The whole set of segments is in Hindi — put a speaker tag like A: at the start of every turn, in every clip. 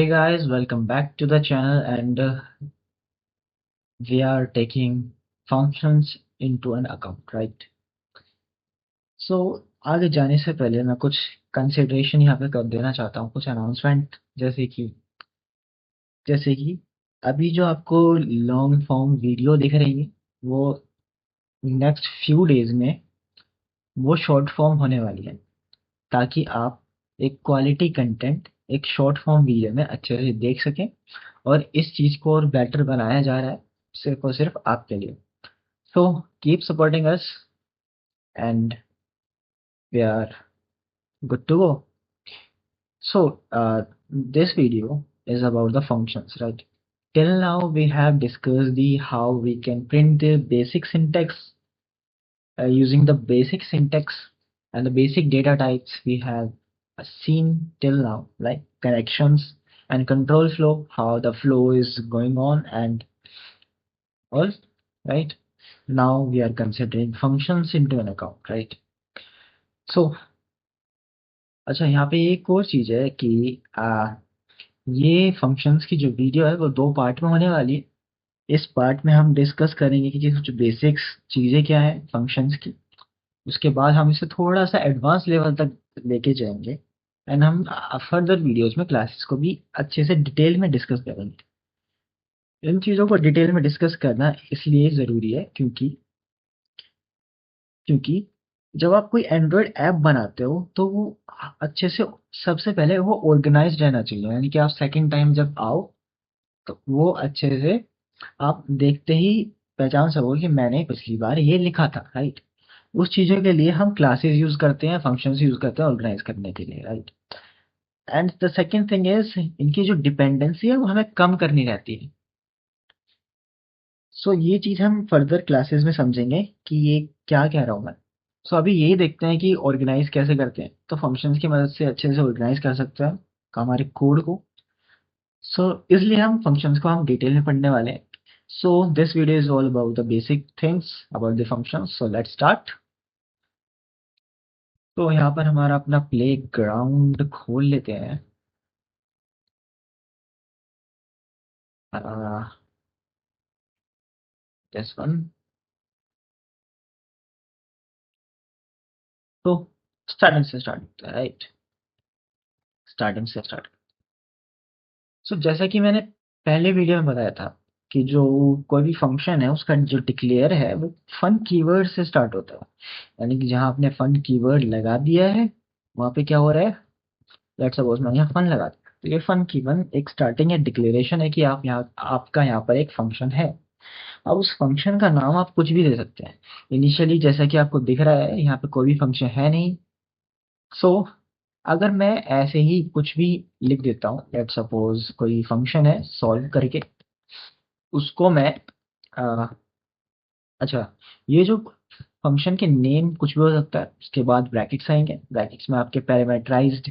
A: Hey guys, welcome back to the channel and we are taking functions into an account, right? So आगे जाने से पहले मैं कुछ कंसिडरेशन यहाँ पे कर देना चाहता हूँ, कुछ अनाउंसमेंट जैसे कि अभी जो आपको लॉन्ग फॉर्म वीडियो दिख रही है वो नेक्स्ट फ्यू डेज में वो शॉर्ट फॉर्म होने वाली है, ताकि आप एक क्वालिटी कंटेंट एक शॉर्ट फॉर्म वीडियो में अच्छे से देख सकें। और इस चीज़ को और बेटर बनाया जा रहा है सिर्फ और सिर्फ आपके लिए। So keep supporting us and we are good to go. So this video is about the functions, right? Till now we have discussed the how we can print the basic syntax using the basic syntax and the basic data types we have seen till now, like connections and control flow, how the flow is going on and all, right? Now we are considering functions into an account, right? So अच्छा, यहाँ पे एक और चीज़ है कि ये फंक्शंस की जो वीडियो है वो 2 पार्ट में होने वाली है। इस पार्ट में हम डिस्कस करेंगे कि कुछ बेसिक्स चीज़ें क्या हैं फंक्शंस की। उसके बाद हम इसे थोड़ा-सा एडवांस लेवल तक लेके जाएँगे एंड हम फर्दर वीडियोज़ में क्लासेस को भी अच्छे से डिटेल में डिस्कस करेंगे। इन चीज़ों को डिटेल में डिस्कस करना इसलिए ज़रूरी है क्योंकि जब आप कोई एंड्रॉयड ऐप बनाते हो तो वो अच्छे से सबसे पहले वो ऑर्गेनाइज्ड रहना चाहिए, यानी कि आप सेकंड टाइम जब आओ तो वो अच्छे से आप देखते ही पहचान सको कि मैंने पिछली बार ये लिखा था, राइट? उस चीज़ों के लिए हम क्लासेस यूज़ करते हैं, फंक्शंस यूज़ करते हैं ऑर्गेनाइज करने के लिए, right? And the second thing is इनकी जो डिपेंडेंसी है वो हमें कम करनी रहती है। सो ये चीज़ हम फर्दर क्लासेस में समझेंगे कि ये क्या कह रहा हूँ मैं। सो अभी यही देखते हैं कि ऑर्गेनाइज कैसे करते हैं। तो फंक्शंस की मदद से अच्छे से ऑर्गेनाइज कर सकते हैं हमारे कोड को। सो इसलिए हम फंक्शंस को हम डिटेल में पढ़ने वाले हैं। So this video is all about the basic things about the functions. So let's start. तो यहाँ पर हमारा अपना प्ले ग्राउंड खोल लेते हैं। This one. तो स्टार्टिंग से स्टार्ट, राइट? स्टार्टिंग से स्टार्ट। सो जैसा कि मैंने पहले वीडियो में बताया था कि जो कोई भी फंक्शन है उसका जो डिक्लेयर है वो फन कीवर्ड से स्टार्ट होता है। यानी कि जहाँ आपने फन कीवर्ड लगा दिया है वहाँ पे क्या हो रहा है। लेट्स सपोज मैंने यहाँ फन लगा दिया तो ये फन कीवर्ड एक स्टार्टिंग है, डिक्लेरेशन है कि आप यहाँ आपका यहाँ पर एक फंक्शन है। अब उस फंक्शन का नाम आप कुछ भी दे सकते हैं। इनिशियली जैसा कि आपको दिख रहा है यहाँ पे कोई भी फंक्शन है नहीं। सो अगर मैं ऐसे ही कुछ भी लिख देता हूँ, लेट्स सपोज कोई फंक्शन है सॉल्व करके, उसको मैं अ, अच्छा, ये जो फंक्शन के नेम कुछ भी हो सकता है, उसके बाद ब्रैकेट्स आएंगे, ब्रैकेट्स में आपके पैरामीटराइज्ड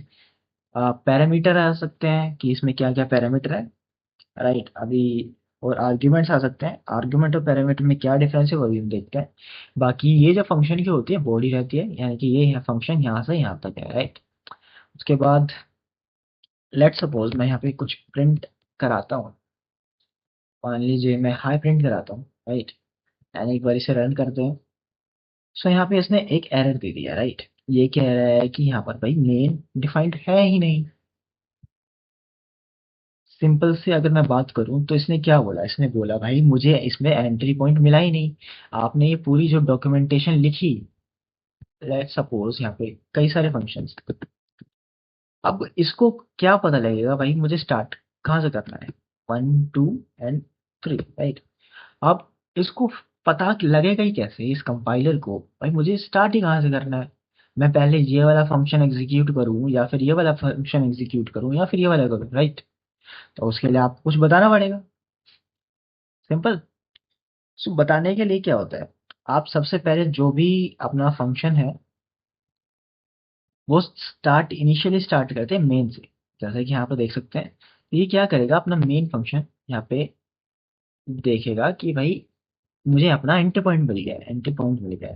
A: पैरामीटर आ सकते हैं कि इसमें क्या क्या पैरामीटर है, राइट? अभी और आर्ग्यूमेंट्स आ सकते हैं। आर्ग्यूमेंट और पैरामीटर में क्या डिफरेंस है वो भी हम देखते हैं। बाकी ये जो फंक्शन की होती है बॉडी रहती है, यानी कि ये फंक्शन यहाँ से यहाँ तक है, राइट? उसके बाद लेट्स सपोज मैं यहाँ पे कुछ प्रिंट कराता हूँ। मान लीजिए मैं हाई प्रिंट कराता हूँ, राइट? एंड एक बार इसे रन करते हैं। सो यहाँ पे इसने एक एरर दे दिया, राइट? ये कह रहा है कि यहाँ पर भाई मेन डिफाइंड है ही नहीं। सिंपल से अगर मैं बात करूँ तो इसने क्या बोला, इसने बोला भाई मुझे इसमें एंट्री पॉइंट मिला ही नहीं। आपने ये पूरी जो डॉक्यूमेंटेशन लिखी, लेट्स सपोज यहाँ पे कई सारे फंक्शंस, अब इसको क्या पता लगेगा भाई मुझे स्टार्ट कहाँ से करना है, 1 2 एंड 3, राइट? अब इसको पता लगेगा ही कैसे इस कंपाइलर को भाई मुझे स्टार्ट ही कहाँ से करना है। मैं पहले ये वाला फंक्शन एग्जीक्यूट करूँ या फिर ये वाला फंक्शन एग्जीक्यूट करूँ या फिर ये वाला करूँ, राइट? तो उसके लिए आपको कुछ बताना पड़ेगा। सिंपल। सो बताने के लिए क्या होता है, आप सबसे पहले जो भी अपना फंक्शन है वो स्टार्ट इनिशियली स्टार्ट करते हैं मेन से। जैसे कि यहाँ पे देख सकते हैं, ये क्या करेगा अपना मेन फंक्शन यहाँ पे देखेगा कि भाई मुझे अपना एंटर पॉइंट मिल गया है, एंटर पॉइंट मिल गया है,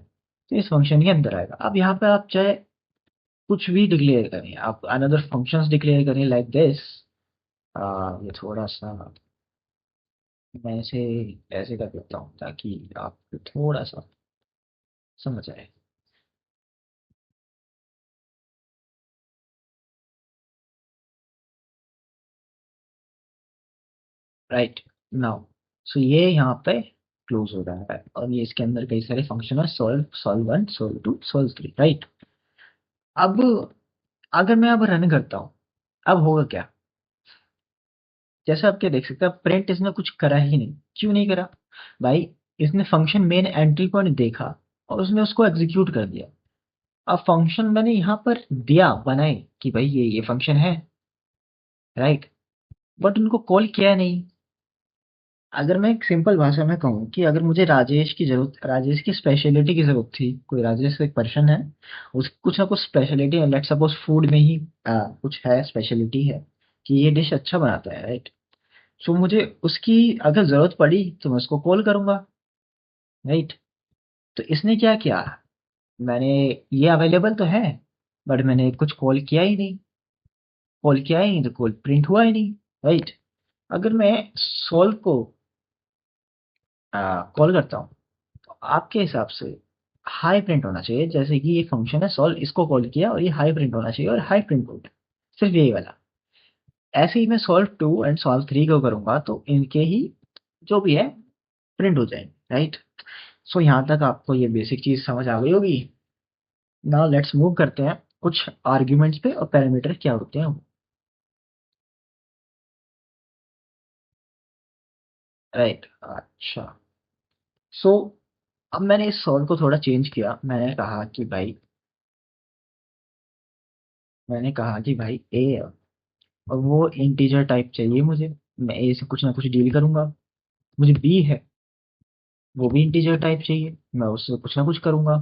A: तो इस फंक्शन के अंदर आएगा। अब यहाँ पे आप चाहे कुछ भी डिक्लेयर करें, आप अनदर फंक्शंस डिक्लेयर करें लाइक दिस, ये थोड़ा सा मैं इसे ऐसे कर देता हूँ ताकि आपको थोड़ा सा समझ आए। राइट नाउ, सो ये यहाँ पे क्लोज हो रहा है और ये इसके अंदर कई सारे फंक्शन है, solve, solve one, solve two, solve three, right. अब अगर मैं अब रन करता हूँ, अब होगा क्या? जैसे आप क्या देख सकते हैं, प्रिंट इसने कुछ करा ही नहीं। क्यों नहीं करा? भाई, इसने फंक्शन मेन एंट्री को नहीं देखा और उसने उसको एग्जीक्यूट कर दिया। अब फंक्शन मैंने यहाँ पर दिया बनाए कि भाई ये फंक्शन है, राइट, बट उनको कॉल किया नहीं। अगर मैं एक सिंपल भाषा में कहूँ कि अगर मुझे राजेश की स्पेशलिटी की जरूरत थी, कोई राजेश एक पर्सन है, उस कुछ ना कुछ स्पेशलिटी है, लेट्स सपोज फूड में ही कुछ है, स्पेशलिटी है कि ये डिश अच्छा बनाता है, राइट। सो मुझे उसकी अगर जरूरत पड़ी तो मैं उसको कॉल करूंगा, राइट। तो इसने क्या किया, मैंने ये अवेलेबल तो है बट मैंने कुछ कॉल किया ही नहीं, कॉल किया ही नहीं तो कॉल प्रिंट हुआ ही नहीं, राइट। अगर मैं सॉल्व को कॉल करता हूँ तो आपके हिसाब से हाई प्रिंट होना चाहिए, जैसे कि ये फंक्शन है सॉल्व, इसको कॉल किया और ये हाई प्रिंट होना चाहिए और हाई प्रिंट आउट, सिर्फ यही वाला। ऐसे ही मैं solve two and solve three को करूंगा तो इनके ही जो भी है प्रिंट हो जाएंगे, राइट। सो यहाँ तक आपको ये बेसिक चीज समझ आ गई होगी। नाउ लेट्स मूव करते हैं कुछ आर्ग्यूमेंट्स पे और पैरामीटर क्या होते हैं। राइट, अच्छा। सो अब मैंने इस सॉल्व को थोड़ा चेंज किया, मैंने कहा कि भाई ए है और वो इंटीजर टाइप चाहिए मुझे, मैं ए से कुछ ना कुछ डील करूंगा। मुझे बी है, वो भी इंटीजर टाइप चाहिए, मैं उससे कुछ ना कुछ करूंगा।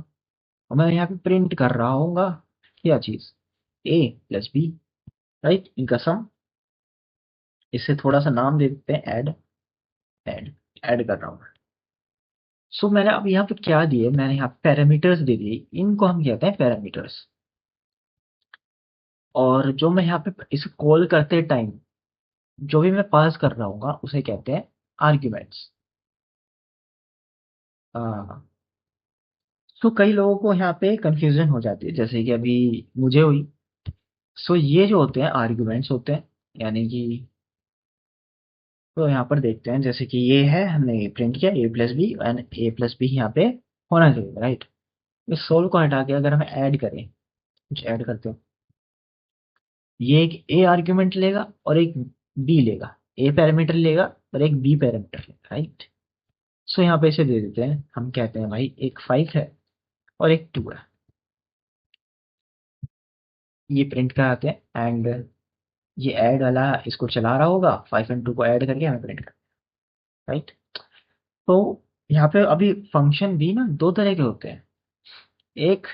A: और मैं यहाँ पे प्रिंट कर रहा हूँगा क्या चीज, ए प्लस बी, राइट, इनका सम। इससे थोड़ा सा नाम दे देते हैं, ऐड, ऐड, ऐड कर रहा हूँ। सो मैंने अब यहाँ पे क्या दिए, मैंने यहाँ पैरामीटर्स दे दिए, इनको हम कहते हैं पैरामीटर्स। और जो मैं यहाँ पे इसे कॉल करते टाइम जो भी मैं पास कर रहा हूँ उसे कहते हैं आर्ग्यूमेंट्स। तो कई लोगों को यहाँ पे कंफ्यूजन हो जाती है, जैसे कि अभी मुझे हुई। सो ये जो होते हैं आर्ग्यूमेंट्स होते हैं, यानी कि तो यहाँ पर देखते हैं, जैसे कि ये है, हमने प्रिंट किया a plus b and a plus b यहाँ पे होना चाहिए, राइट। इस सोल को हटा के अगर हम ऐड करें, कुछ ऐड करते हैं, ये एक ए आर्ग्यूमेंट लेगा और एक बी लेगा, ए पैरामीटर लेगा और एक बी पैरामीटर लेगा, राइट। सो यहाँ पे इसे दे देते हैं, हम कहते हैं भाई एक 5 है और एक 2 है, ये प्रिंट कराते हैं। एंड ये ऐड वाला इसको चला रहा होगा, 5 एंड 2 को ऐड करके हमें प्रिंट कर, राइट। तो यहाँ पे अभी फंक्शन भी ना दो तरह के होते हैं। एक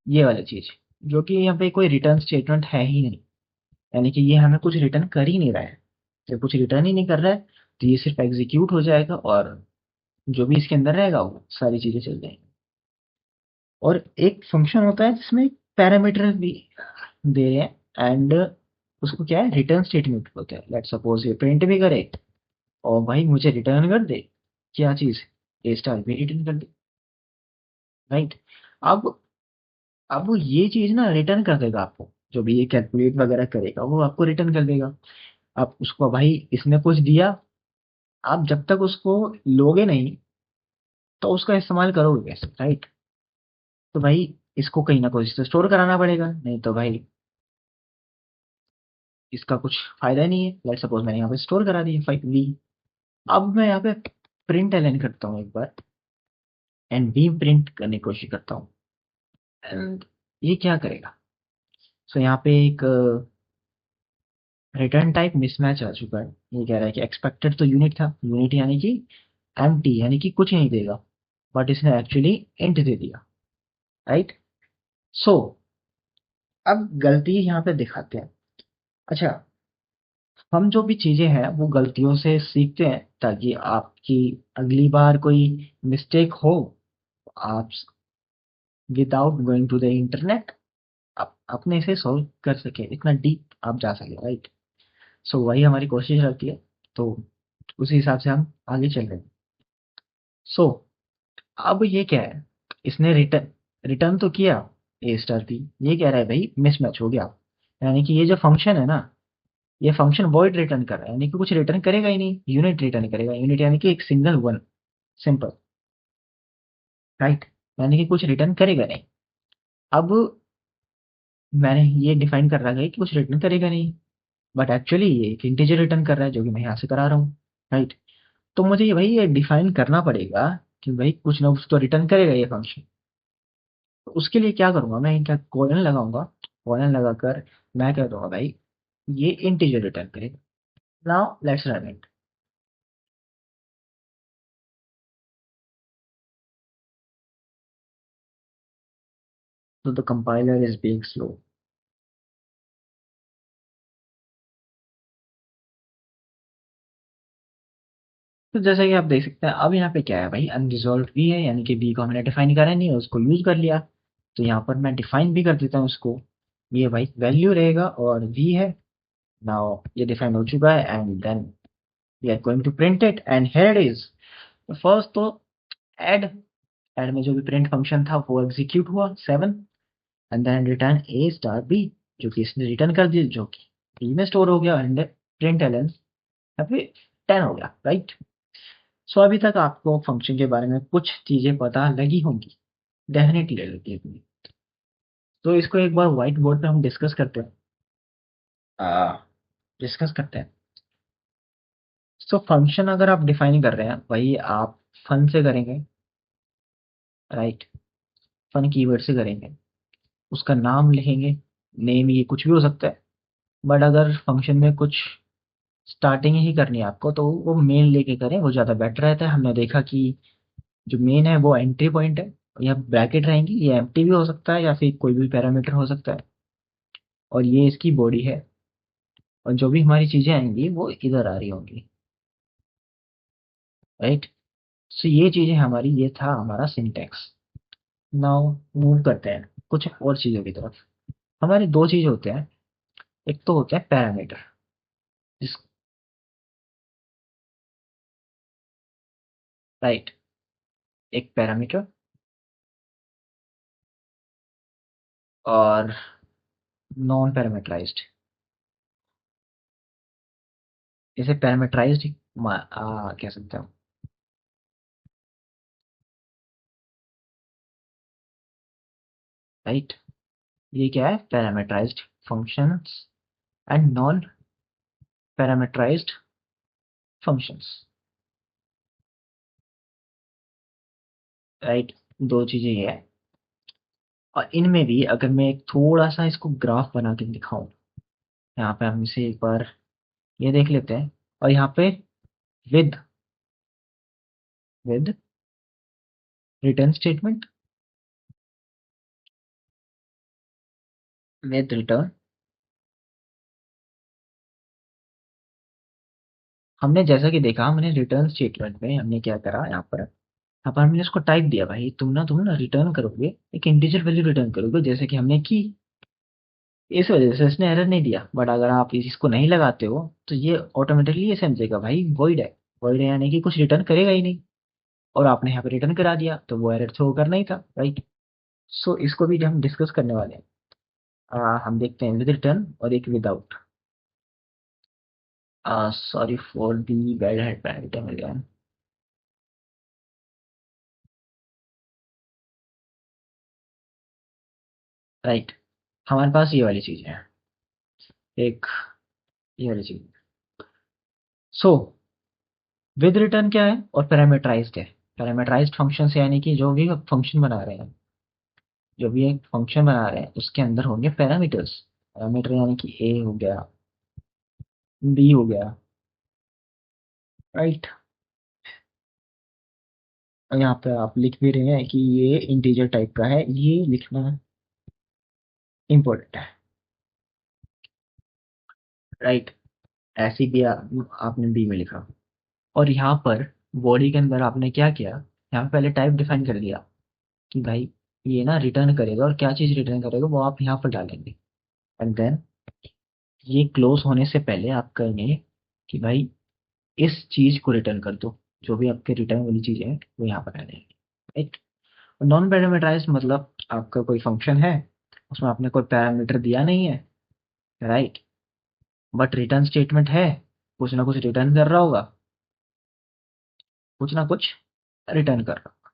A: ये वाली चीज, जो कि यहाँ पे कोई रिटर्न स्टेटमेंट है ही नहीं, यानी कि ये हमें कुछ रिटर्न कर ही नहीं रहा है। जब कुछ रिटर्न ही नहीं कर रहा है तो ये सिर्फ एग्जीक्यूट हो जाएगा और जो भी इसके अंदर रहेगा वो सारी चीजें चल जाएंगी। और एक फंक्शन होता है जिसमें पैरामीटर भी दे रहे हैं एंड उसको क्या है, रिटर्न स्टेटमेंट होता है। लेट सपोज ये प्रिंट भी करे और भाई मुझे रिटर्न कर दे क्या चीज, ए स्टार भी रिटर्न कर दे, राइट। अब अब वो ये चीज ना रिटर्न कर देगा आपको, जो भी ये कैलकुलेट वगैरह करेगा वो आपको रिटर्न कर देगा। आप उसको भाई इसने कुछ दिया, आप जब तक उसको लोगे नहीं तो उसका इस्तेमाल करोगे कैसे, राइट। तो भाई इसको कहीं ना कहीं से स्टोर कराना पड़ेगा, नहीं तो भाई इसका कुछ फायदा ही नहीं है। लेट सपोज मैंने यहाँ पे स्टोर करा दी 5 वी। अब मैं यहाँ पे प्रिंट एलन करता हूँ एक बार एंड बी प्रिंट करने की कोशिश करता हूँ एंड ये क्या करेगा। सो यहाँ पे एक रिटर्न टाइप मिसमैच आ चुका है। ये कह रहा है कि एक्सपेक्टेड तो यूनिट था, यूनिट यानी कि एम्प्टी यानी कि कुछ नहीं देगा, बट इसने एक्चुअली इंट दे दिया, राइट। सो अब गलती यहाँ पे दिखाते हैं। अच्छा, हम जो भी चीजें हैं वो गलतियों से सीखते हैं ताकि आपकी अगली बार कोई मिस्टेक हो, आप without going to the internet आप अपने से सॉल्व कर सके, इतना डीप आप जा सके, राइट। सो वही हमारी कोशिश रहती है, तो उसी हिसाब से हम आगे चल रहे हैं। सो अब ये क्या है, इसने रिटर्न रिटर्न तो किया ए स्टार बी, ये कह रहा है भाई मिसमैच हो गया, यानी कि ये जो फंक्शन है ना, ये फंक्शन वॉइड रिटर्न कर रहा है, यानी कि कुछ रिटर्न करेगा ही नहीं, यूनिट रिटर्न करेगा, यूनिट यानी कि एक सिंगल वन, सिंपल, राइट, यानी कि कुछ रिटर्न करेगा नहीं। अब मैंने ये डिफाइन कर रखा है कि कुछ रिटर्न करेगा नहीं, बट एक्चुअली ये एक इंटीजर रिटर्न कर रहा है, जो कि मैं यहाँ से करा रहा हूँ, राइट। तो मुझे ये भाई ये डिफाइन करना पड़ेगा कि भाई कुछ ना कुछ तो रिटर्न करेगा ये फंक्शन। तो उसके लिए क्या करूंगा, मैं इनका कोलन लगाऊंगा, कोलन लगाकर मैं कह दूंगा भाई ये इंटीजर रिटर्न करेगा। Now let's run it. तो the compiler is being slow. तो जैसा कि आप देख सकते हैं, अब यहाँ पे क्या है भाई, अनरिजॉल्व भी है, यानी कि बी को हमने डिफाइन करा नहीं है, उसको यूज कर लिया। तो यहाँ पर मैं डिफाइन भी कर देता हूँ उसको, ये भाई वैल्यू रहेगा और वी है। नाउ ये डिफाइन हो चुका है, and then we are going to print it, and here it is. First तो ऐड, ऐड में जो भी प्रिंट फंक्शन था वो एग्जीक्यूट हुआ 7, and then return a star b, जो कि इसने रिटर्न कर दिया, जो कि बी में स्टोर हो गया, एंड प्रिंट एलन यहाँ पे 10 हो गया, राइट। सो अभी तक आपको फंक्शन के बारे में कुछ चीजें पता लगी होंगी, डेफिनेटली लगी होंगी। तो इसको एक बार व्हाइट बोर्ड पे हम डिस्कस करते हैं, डिस्कस करते हैं। सो फंक्शन अगर आप डिफाइन कर रहे हैं, वही आप फन से करेंगे, राइट, फन कीवर्ड से करेंगे, उसका नाम लिखेंगे, नेम ये कुछ भी हो सकता है। बट अगर फंक्शन में कुछ स्टार्टिंग ही करनी है आपको, तो वो मेन लेके करें, वो ज़्यादा बेटर रहता है। हमने देखा कि जो मेन है वो एंट्री पॉइंट है, या ब्रैकेट रहेंगी, ये एम्प्टी भी हो सकता है या फिर कोई भी पैरामीटर हो सकता है, और ये इसकी बॉडी है, और जो भी हमारी चीज़ें आएंगी वो इधर आ रही होंगी, राइट। सो ये चीज़ें हमारी, ये था हमारा सिंटेक्स। नाउ मूव करते हैं कुछ और चीज़ों की तरफ। हमारे दो चीज़ होते हैं, एक तो होता है पैरामीटर, जिस, राइट, एक पैरामीटर, और नॉन पैरामीटराइज्ड। इसे पैरामीटराइज्ड कह सकते हो, राइट। ये क्या है, parameterized functions and non parameterized functions, right. दो चीजें ये है, और इनमें भी अगर मैं एक थोड़ा सा इसको ग्राफ बना के दिखाऊं, यहाँ पे हम इसे एक बार ये देख लेते हैं, और यहाँ पे with with return statement, with return, हमने जैसा कि देखा, हमने रिटर्न स्टेटमेंट में हमने क्या करा, यहाँ पर हमने इसको टाइप दिया भाई, तुम ना रिटर्न करोगे, एक इंटीजर वैल्यू रिटर्न करोगे, जैसे कि हमने की। इस वजह से इसने एरर नहीं दिया, बट अगर आप इसको नहीं लगाते हो, तो ये ऑटोमेटिकली ये समझेगा भाई वॉइड है, वॉइड है यानी कि कुछ रिटर्न करेगा ही नहीं, और आपने यहाँ पे रिटर्न करा दिया, तो वो एरर थ्रो करना ही था, राइट। सो इसको भी हम डिस्कस करने वाले हैं। हम देखते हैं विद रिटर्न और एक without. Sorry for the bad head pattern again, right. हमारे पास ये वाली चीज है, एक ये वाली चीज। सो विद रिटर्न क्या है, और पैरामीटराइज्ड है। पैरामीटराइज्ड फंक्शन से यानी कि जो भी फंक्शन बना रहे हैं, जो भी एक फंक्शन बना रहे हैं उसके अंदर होंगे पैरामीटर्स। पैरामीटर यानी कि ए हो गया, बी हो गया, राइट। और यहाँ पे आप लिख भी रहे हैं कि ये इंटीजर टाइप का है, ये लिखना इम्पोर्टेंट है, राइट। ऐसे भी आपने बी में लिखा, और यहाँ पर बॉडी के अंदर आपने क्या किया, यहाँ पे पहले टाइप डिफाइन कर दिया कि भाई ये ना रिटर्न करेगा, और क्या चीज रिटर्न करेगा वो आप यहाँ पर डालेंगे, एंड देन ये क्लोज होने से पहले आप कहेंगे कि भाई इस चीज को रिटर्न कर दो, जो भी आपके रिटर्न वाली चीज है वो यहाँ पर आ जाएगी, राइट। नॉन पैरामीटराइज्ड मतलब आपका कोई फंक्शन है, उसमें आपने कोई पैरामीटर दिया नहीं है, राइट, बट रिटर्न स्टेटमेंट है, कुछ ना कुछ रिटर्न कर रहा होगा, कुछ ना कुछ रिटर्न कर रहा होगा।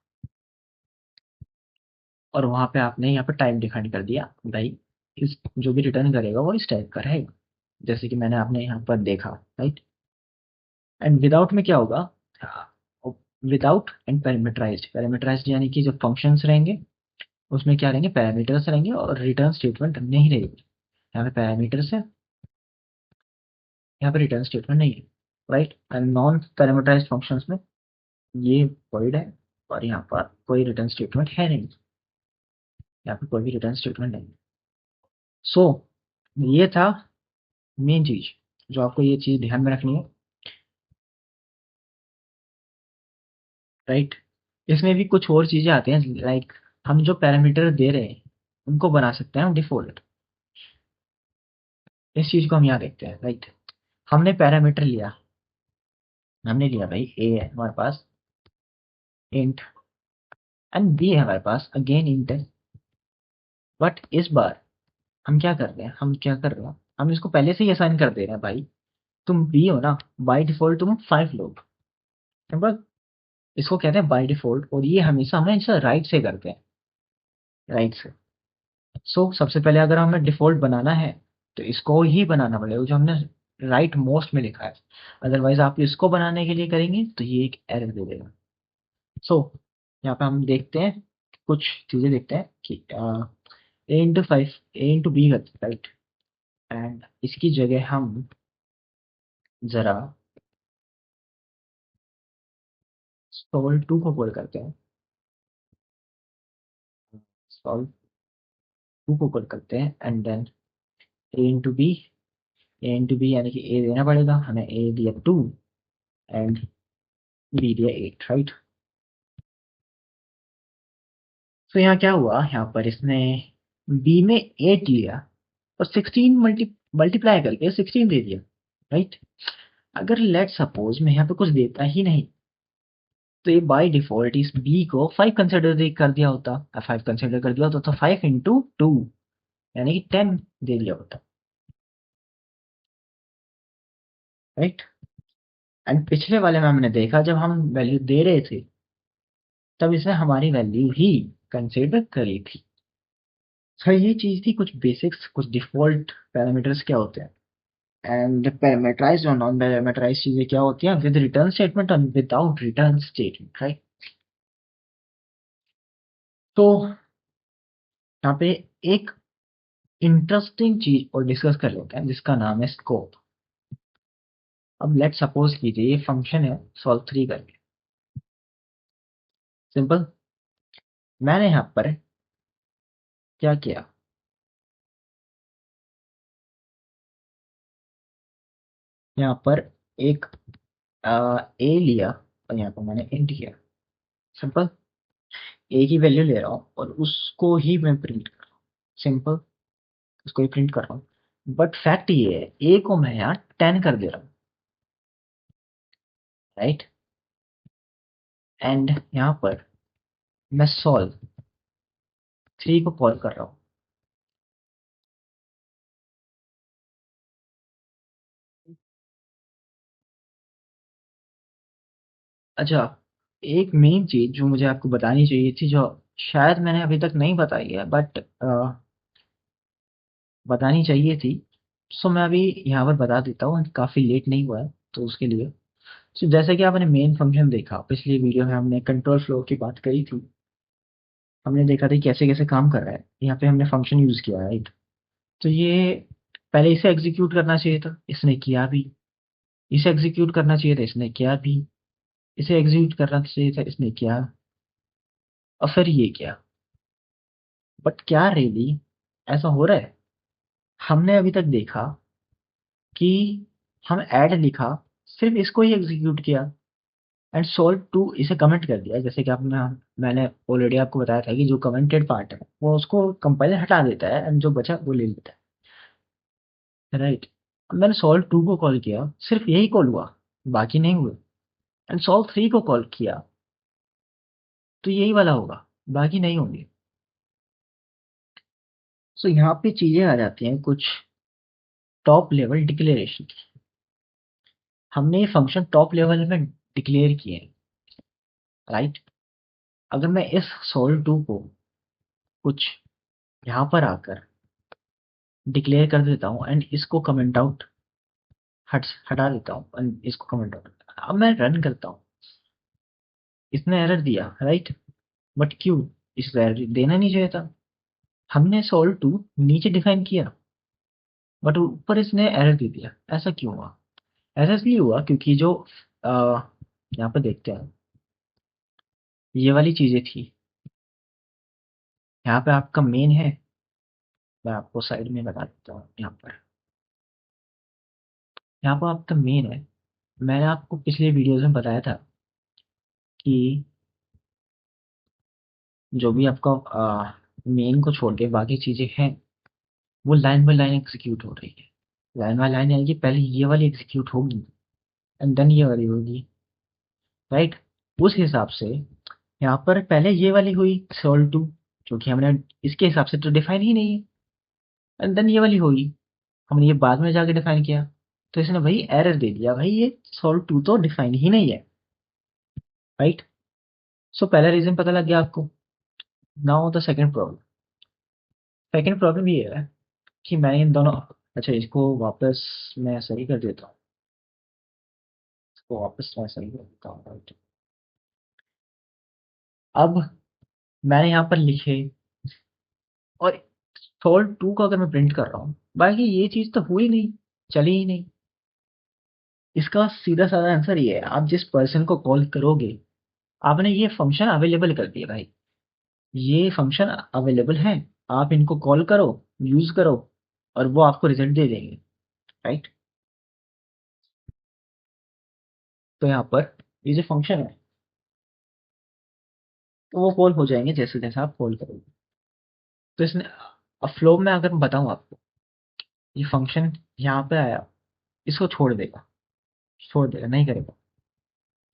A: और वहां पे आपने यहाँ पे टाइप डिफाइन कर दिया भाई, इस जो भी रिटर्न करेगा वो इस टाइप का रहेगा, जैसे कि मैंने आपने यहाँ पर देखा, राइट। एंड विदाउट में क्या होगा, विदाउट एंड पैरामीटराइज्ड, पैरामीटराइज्ड यानी कि जो फंक्शंस रहेंगे उसमें क्या रहेंगे, पैरामीटर्स रहेंगे और रिटर्न स्टेटमेंट नहीं रहेगी। यहाँ पे पैरामीटर्स है, यहाँ पे रिटर्न स्टेटमेंट नहीं है, right. And non parameterized functions में ये वॉइड है, और यहाँ पर कोई रिटर्न स्टेटमेंट है नहीं, यहाँ पे कोई भी रिटर्न स्टेटमेंट नहीं। सो ये था मेन चीज, जो आपको ये चीज ध्यान में रखनी है, राइट। इसमें भी कुछ और चीजें आती हैं, लाइक हम जो पैरामीटर दे रहे हैं उनको बना सकते हैं हम डिफॉल्ट। इस चीज को हम यहाँ देखते हैं, राइट। हमने पैरामीटर लिया, हमने लिया भाई ए है हमारे पास इंट, एंड बी है हमारे पास अगेन इंट है। बट इस बार हम क्या कर रहे हैं, हम क्या कर रहे हैं, हम इसको पहले से ही असाइन कर दे रहे हैं भाई, तुम बी हो ना, बाय डिफॉल्ट तुम 5 लोग, सिंपल। इसको कहते हैं बाय डिफॉल्ट, और ये हमेशा हमें इसे राइट से करते हैं, राइट से। सो सबसे पहले अगर हमें डिफॉल्ट बनाना है तो इसको ही बनाना पड़ेगा जो हमने राइट मोस्ट में लिखा है, अदरवाइज आप इसको बनाने के लिए करेंगे तो ये एक एरर दे देगा। सो यहाँ पे हम देखते हैं, कुछ चीजें देखते हैं कि ए इंटू 5 ए इंटू बी करते, राइट। एंड इसकी जगह हम जरा सॉल्व 2 को कॉल करते हैं, सॉल्व 2 को कॉल करते हैं, and then a into b, a into b यानी कि ए देना पड़ेगा हमें, ए दिया 2 एंड बी दिया 8, राइट। तो यहाँ क्या हुआ, यहाँ पर इसने बी में 8 लिया और 16 मल्टीप्लाई करके 16 दे दिया, राइट। अगर लेट सपोज मैं यहाँ पे कुछ देता ही नहीं, तो ये बाय डिफॉल्ट इस बी को 5 कंसिडर कर दिया होता, 5 कंसिडर कर दिया होता तो 5 इंटू 2 यानी कि 10 दे दिया होता, राइट। एंड पिछले वाले में हमने देखा जब हम वैल्यू दे रहे थे तब इसने हमारी वैल्यू ही कंसिडर करी थी। सर ये चीज थी, कुछ बेसिक्स, कुछ डिफॉल्ट पैरामीटर्स क्या होते हैं, एंड पैरामीटराइज्ड और नॉन पैरामीटराइज्ड चीजें क्या होती हैं, विद रिटर्न स्टेटमेंट और विदाउट रिटर्न स्टेटमेंट, राइट। तो यहाँ पे एक इंटरेस्टिंग चीज और डिस्कस कर लेते हैं जिसका नाम है स्कोप। अब लेट सपोज कीजिए ये फंक्शन है सॉल्व 3 करके, सिंपल। मैंने यहाँ पर क्या किया, यहाँ पर एक ए लिया और यहाँ पर मैंने इंट किया, सिंपल। ए की वैल्यू ले रहा हूँ और उसको ही मैं प्रिंट कर रहा हूँ, सिंपल, उसको ही प्रिंट कर रहा हूँ। बट फैक्ट ये है, ए को मैं यहाँ 10 कर दे रहा हूँ, राइट। एंड यहाँ पर मैं सॉल्व 3 को कॉल कर रहा हूँ। अच्छा, एक मेन चीज जो मुझे आपको बतानी चाहिए थी, जो शायद मैंने अभी तक नहीं बताई है, बट बतानी चाहिए थी, सो मैं अभी यहाँ पर बता देता हूँ, काफी लेट नहीं हुआ है तो उसके लिए। तो जैसे कि आपने मेन फंक्शन देखा, पिछली वीडियो में हमने कंट्रोल फ्लो की बात करी थी, हमने देखा था कैसे कैसे काम कर रहा है, यहाँ पे हमने फंक्शन यूज किया है, राइट। तो ये पहले इसे एग्जीक्यूट करना चाहिए था, इसने किया भी। इसे एग्जीक्यूट करना चाहिए था, इसने किया भी। इसे एग्जीक्यूट करना चाहिए था, इसने किया। और फिर ये किया। बट क्या रियली ऐसा हो रहा है? हमने अभी तक देखा कि हम ऐड लिखा, सिर्फ इसको ही एग्जीक्यूट किया, एंड सोल्व टू इसे कमेंट कर दिया, जैसे कि आपने, मैंने ऑलरेडी आपको बताया था कि जो कमेंटेड पार्ट है वो उसको कंपाइलर हटा देता है एंड जो बचा वो ले लेता है, राइट। अब मैंने सॉल्व 2 को कॉल किया, सिर्फ यही कॉल हुआ, बाकी नहीं हुए। एंड सॉल्व 3 को कॉल किया तो यही वाला होगा, बाकी नहीं होंगे। सो यहाँ पे चीजें आ जाती हैं कुछ टॉप लेवल डिक्लेरेशन की। हमने ये फंक्शन टॉप लेवल में डिक्लेयर किए हैं, राइट। अगर मैं इस सोल्व 2 को कुछ यहाँ पर आकर डिक्लेयर कर देता हूँ एंड इसको कमेंट आउट हटा देता हूँ एंड इसको कमेंट आउट, अब मैं रन करता हूँ, इसने एरर दिया, राइट। बट क्यों? इसको एरर देना नहीं चाहिए था। हमने सोल्व 2 नीचे डिफाइन किया, बट ऊपर इसने एरर दे दिया। ऐसा क्यों हुआ? ऐसा इसलिए हुआ क्योंकि जो अ, यहाँ पर देखते हैं, ये वाली चीजें थी। यहाँ पे आपका मेन है, मैं आपको साइड में बता देता हूँ। यहाँ पर आपका मेन है। मैंने आपको पिछले वीडियोस में बताया था कि जो भी आपका मेन को छोड़ के बाकी चीजें हैं, वो लाइन बाय लाइन एग्जीक्यूट हो रही है। लाइन बाय लाइन यानी कि पहले ये वाली एग्जीक्यूट होगी एंड देन ये वाली होगी, राइट। उस हिसाब से यहाँ पर पहले ये वाली हुई सोल्व 2, क्योंकि हमने इसके हिसाब से तो डिफाइन ही नहीं है। एंड देन ये वाली होगी, हमने ये बाद में जाके डिफाइन किया, तो इसने भाई एरर दे दिया, भाई ये सोल्व 2 तो डिफाइन ही नहीं है, राइट। सो पहला रीजन पता लग गया आपको। Now the second problem. Second problem ये है कि मैंने इन दोनों, अच्छा इसको वापस मैं सही कर देता हूँ, इसको वापस मैं सही कर देता हूँ, राइट। अब मैंने यहाँ पर लिखे और सोल्व 2 का अगर मैं प्रिंट कर रहा हूँ, बाकी ये चीज तो हुई नहीं, चली ही नहीं। इसका सीधा साधा आंसर ये है, आप जिस पर्सन को कॉल करोगे, आपने ये फंक्शन अवेलेबल कर दिया भाई, ये फंक्शन अवेलेबल है, आप इनको कॉल करो, यूज करो, और वो आपको रिजल्ट दे देंगे, राइट। तो यहाँ पर ये जो फंक्शन है, तो वो कॉल हो जाएंगे जैसे जैसे आप कॉल करोगे। तो इसने, अब फ्लो में अगर मैं बताऊँ आपको, ये फंक्शन यहाँ पे आया, इसको छोड़ देगा, नहीं करेगा।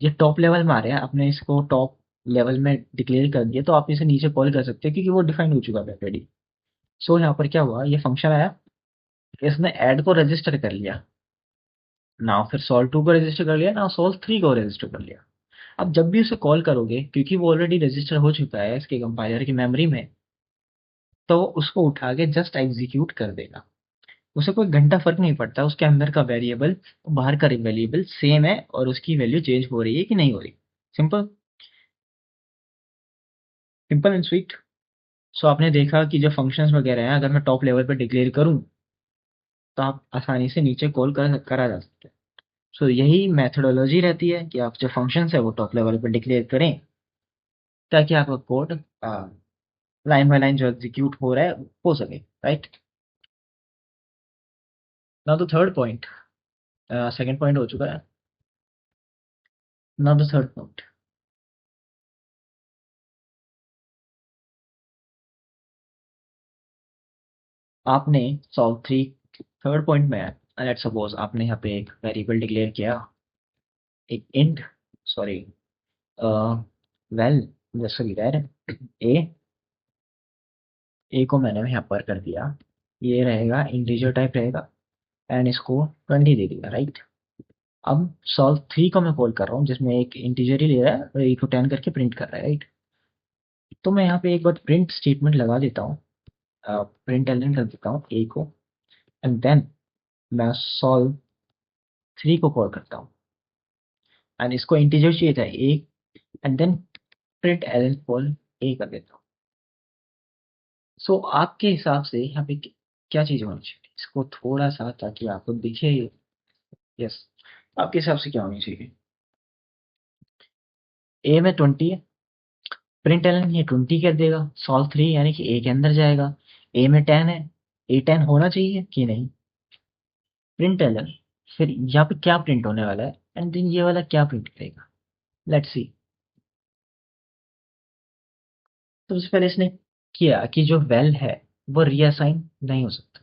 A: ये टॉप लेवल में आ रहा है, आपने इसको टॉप लेवल में डिक्लेयर कर दिया, तो आप इसे नीचे कॉल कर सकते हैं क्योंकि वो डिफाइंड हो चुका है ऑलरेडी। सो यहाँ पर क्या हुआ, ये फंक्शन आया, इसने ऐड को रजिस्टर कर लिया ना, फिर सोल्व 2 को रजिस्टर कर लिया ना, सोल्व 3 को रजिस्टर कर लिया। अब जब भी उसे कॉल करोगे, क्योंकि वो ऑलरेडी रजिस्टर हो चुका है इसके कंपाइलर की मेमोरी में, तो उसको उठा के जस्ट एग्जीक्यूट कर देगा। उसे कोई घंटा फर्क नहीं पड़ता उसके अंदर का वेरिएबल बाहर का वेरिएबल सेम है और उसकी वैल्यू चेंज हो रही है कि नहीं हो रही। Simple, simple and sweet. So आपने देखा कि जो फंक्शंस वगैरह हैं, अगर मैं टॉप लेवल पर डिक्लेयर करूं, तो आप आसानी से नीचे कॉल करा जा सकते हैं। सो यही मेथोडोलॉजी रहती है कि आप जो फंक्शंस है वो टॉप लेवल पर डिक्लेयर करें, ताकि आपका कोड लाइन बाय लाइन जो एग्जीक्यूट हो रहा है हो सके, right. Now the third point, second point हो चुका है। नाउ द थर्ड पॉइंट, आपने सॉल्व 3, थर्ड पॉइंट में है, लेट्स सपोज आपने यहाँ पे एक वेरिएबल डिक्लेयर किया, एक इंट, सॉरी, वेल, सॉरी वैर ए, को मैंने यहाँ पर कर दिया, ये रहेगा इंटीजर टाइप रहेगा, एंड इसको 20 दे दिया, राइट। अब सॉल्व 3 को मैं कॉल कर रहा हूँ, जिसमें एक इंटीजर ही ले रहा है और ए को 10 करके प्रिंट कर रहा है, राइट। तो मैं यहाँ पे एक बार प्रिंट स्टेटमेंट लगा देता हूँ, प्रिंट एलन कर देता हूँ ए को, एंड देन मैं सॉल्व 3 को कॉल करता हूँ, एंड इसको इंटीजर चाहिए था ए, एंड देन प्रिंट एलन कॉल ए कर देता हूँ। सो आपके हिसाब से यहाँ पे क्या चीज़ होनी चाहिए, इसको थोड़ा सा ताकि आपको दिखे। यस, आपके हिसाब से क्या होनी चाहिए? ए में 20 है, प्रिंट एलन ये 20 कर देगा, सॉल्व 3 यानी कि ए के अंदर जाएगा। ए में 10 है, ए 10 होना चाहिए कि नहीं, प्रिंट एलन, फिर यहाँ पे क्या प्रिंट होने वाला है, एंड देन ये वाला क्या प्रिंट करेगा, लेट्स सी। तो सबसे पहले इसने किया कि जो वेल है वो रीअसाइन नहीं हो सकता,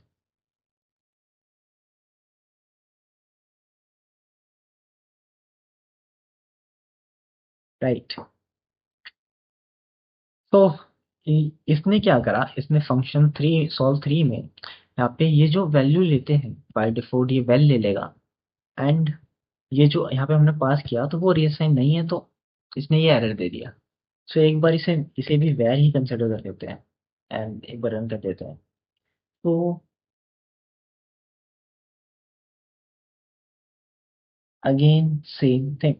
A: राइट। तो इसने क्या करा, इसने फंक्शन थ्री सॉल्व थ्री में यहाँ पे ये जो वैल्यू लेते हैं बाय डिफॉल्ट ये वैल ले लेगा, एंड ये जो यहाँ पे हमने पास किया तो वो रीअसाइन नहीं है, तो इसने ये एरर दे दिया। सो एक बार इसे इसे भी वैर ही कंसिडर कर लेते हैं एंड एक बार रन कर देते हैं। तो अगेन सेम थिंग,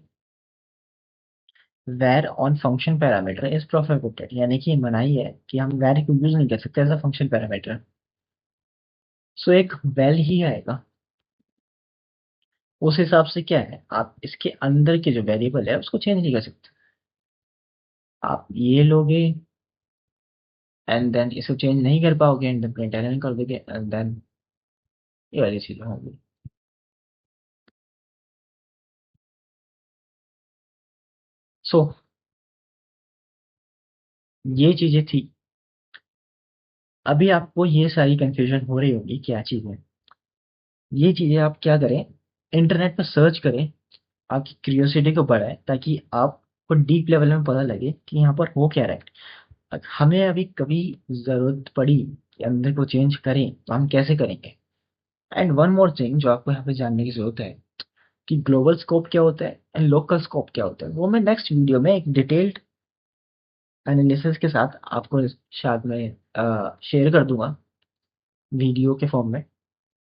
A: वैर on function parameter is prohibited, यानी कि मनाही है कि हम वैर को यूज नहीं कर सकते एज अ फंक्शन पैरामीटर। सो एक वैल ही आएगा। उस हिसाब से क्या है, आप इसके अंदर के जो वेरिएबल है उसको चेंज नहीं कर सकते। आप ये लोगे एंड देन इसको चेंज नहीं कर पाओगे एंड देन प्रिंट कर दोगे एंड देन ये वाली चीजें होंगी। सो ये चीजें थी। अभी आपको ये सारी कंफ्यूजन हो रही होगी क्या चीज है। ये चीजें आप क्या करें, इंटरनेट पर सर्च करें, आपकी क्यूरियोसिटी को बढ़ाएं ताकि आपको डीप लेवल में पता लगे कि यहाँ पर हो क्या रहा है। हमें अभी कभी जरूरत पड़ी कि अंदर को चेंज करें तो हम कैसे करेंगे। एंड वन मोर थिंग जो आपको यहाँ पे जानने की जरूरत है कि ग्लोबल स्कोप क्या होता है एंड लोकल स्कोप क्या होता है, वो मैं नेक्स्ट वीडियो में एक डिटेल्ड एनालिसिस के साथ आपको शायद मैं शेयर कर दूंगा वीडियो के फॉर्म में।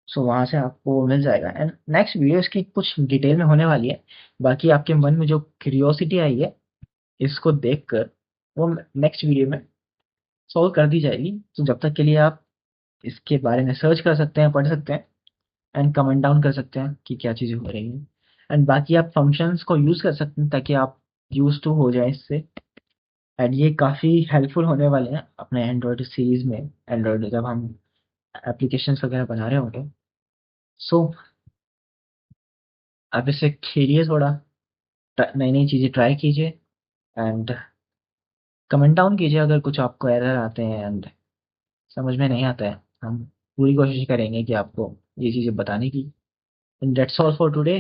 A: सो वहाँ से आपको मिल जाएगा एंड नेक्स्ट वीडियो इसकी कुछ डिटेल में होने वाली है। बाकी आपके मन में जो क्यूरियोसिटी आई है इसको देखकर वो नेक्स्ट वीडियो में सॉल्व कर दी जाएगी। तो जब तक के लिए आप इसके बारे में सर्च कर सकते हैं, पढ़ सकते हैं एंड कमेंट डाउन कर सकते हैं कि क्या चीज़ें हो रही हैं। एंड बाकी आप फंक्शंस को यूज़ कर सकते हैं ताकि आप यूज टू हो जाए इससे। एंड ये काफ़ी हेल्पफुल होने वाले हैं अपने एंड्रॉयड सीरीज में, एंड्रॉयड जब हम एप्लीकेशंस वगैरह बना रहे होंगे। सो आप इससे खेलिए थोड़ा, नई नई चीज़ें ट्राई कीजिए एंड कमेंट डाउन कीजिए अगर कुछ आपको एरर आते हैं एंड समझ में नहीं आता है। हम पूरी कोशिश करेंगे कि आपको ये चीज़ें बताने की। And that's all for today.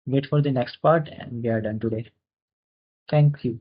A: Wait for the next part and we are done today. Thank you.